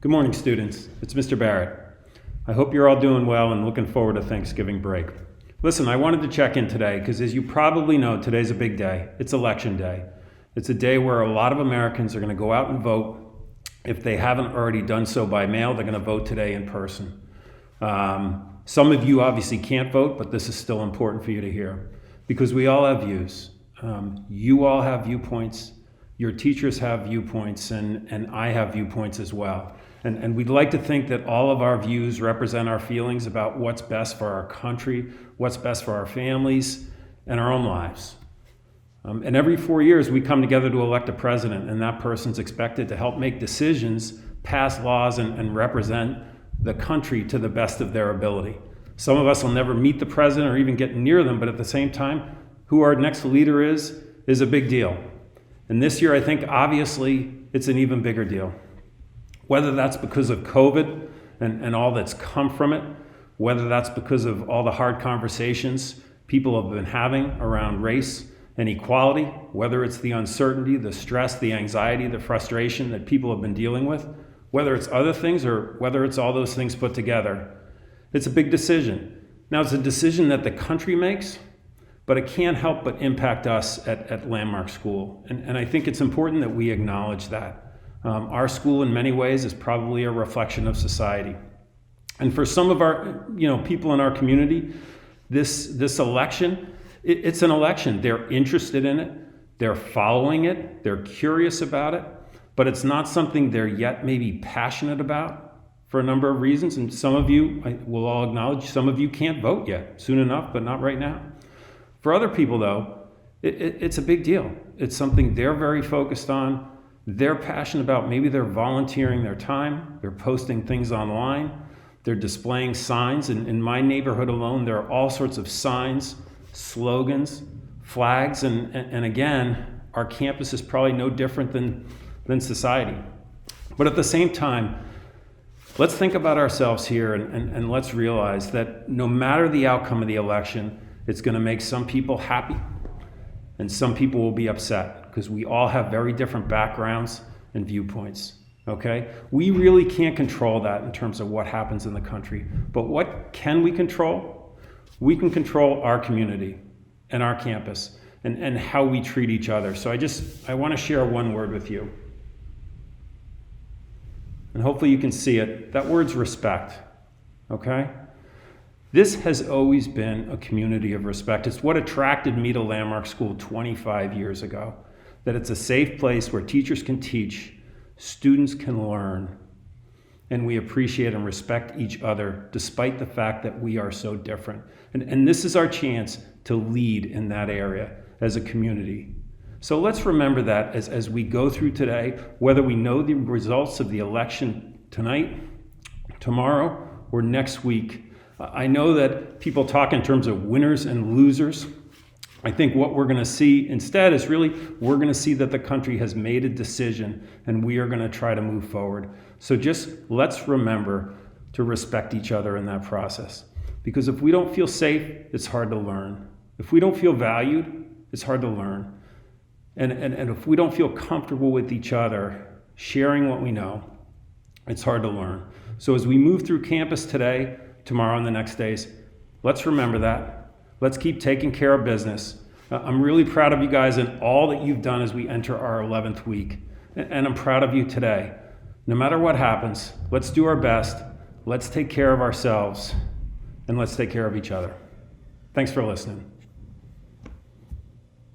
Good morning, students. It's Mr. Barrett. I hope you're all doing well and looking forward to Thanksgiving break. Listen, I wanted to check in today because as you probably know, today's a big day. It's election day. It's a day where a lot of Americans are going to go out and vote. If they haven't already done so by mail, they're going to vote today in person. Some of you obviously can't vote, but this is still important for you to hear because we all have views. You all have viewpoints. Your teachers have viewpoints, and I have viewpoints as well. And we'd like to think that all of our views represent our feelings about what's best for our country, what's best for our families, and our own lives. And every 4 years, we come together to elect a president, and that person's expected to help make decisions, pass laws, and represent the country to the best of their ability. Some of us will never meet the president or even get near them, but at the same time, who our next leader is a big deal. And this year, I think, obviously, it's an even bigger deal. Whether that's because of COVID and all that's come from it, whether that's because of all the hard conversations people have been having around race and equality, whether it's the uncertainty, the stress, the anxiety, the frustration that people have been dealing with, whether it's other things or whether it's all those things put together, it's a big decision. Now, it's a decision that the country makes, but it can't help but impact us at Landmark School. And I think it's important that we acknowledge that. Our school in many ways is probably a reflection of society. And for some of our people in our community, this election, it's an election. They're interested in it, they're following it, they're curious about it, but it's not something they're yet maybe passionate about for a number of reasons. And some of you, I will all acknowledge, some of you can't vote yet, soon enough, but not right now. For other people though, it's a big deal. It's something they're very focused on. They're passionate about. Maybe they're volunteering their time, they're posting things online, they're displaying signs. In my neighborhood alone, there are all sorts of signs, slogans, flags, and again, our campus is probably no different than society. But at the same time, let's think about ourselves here and let's realize that no matter the outcome of the election, it's going to make some people happy and some people will be upset, because we all have very different backgrounds and viewpoints, okay? We really can't control that in terms of what happens in the country. But what can we control? We can control our community and our campus and how we treat each other. So I want to share one word with you. And hopefully you can see it. That word's respect, okay? This has always been a community of respect. It's what attracted me to Landmark School 25 years ago. That it's a safe place where teachers can teach, students can learn, and we appreciate and respect each other despite the fact that we are so different. And this is our chance to lead in that area as a community. So let's remember that as we go through today, whether we know the results of the election tonight, tomorrow, or next week. I know that people talk in terms of winners and losers. I think what we're going to see instead is we're going to see that the country has made a decision and we are going to try to move forward. So just let's remember to respect each other in that process. Because if we don't feel safe, it's hard to learn. If we don't feel valued, it's hard to learn. And if we don't feel comfortable with each other, sharing what we know, it's hard to learn. So as we move through campus today, tomorrow and the next days, let's remember that. Let's keep taking care of business. I'm really proud of you guys and all that you've done as we enter our 11th week. And I'm proud of you today. No matter what happens, let's do our best. Let's take care of ourselves and let's take care of each other. Thanks for listening.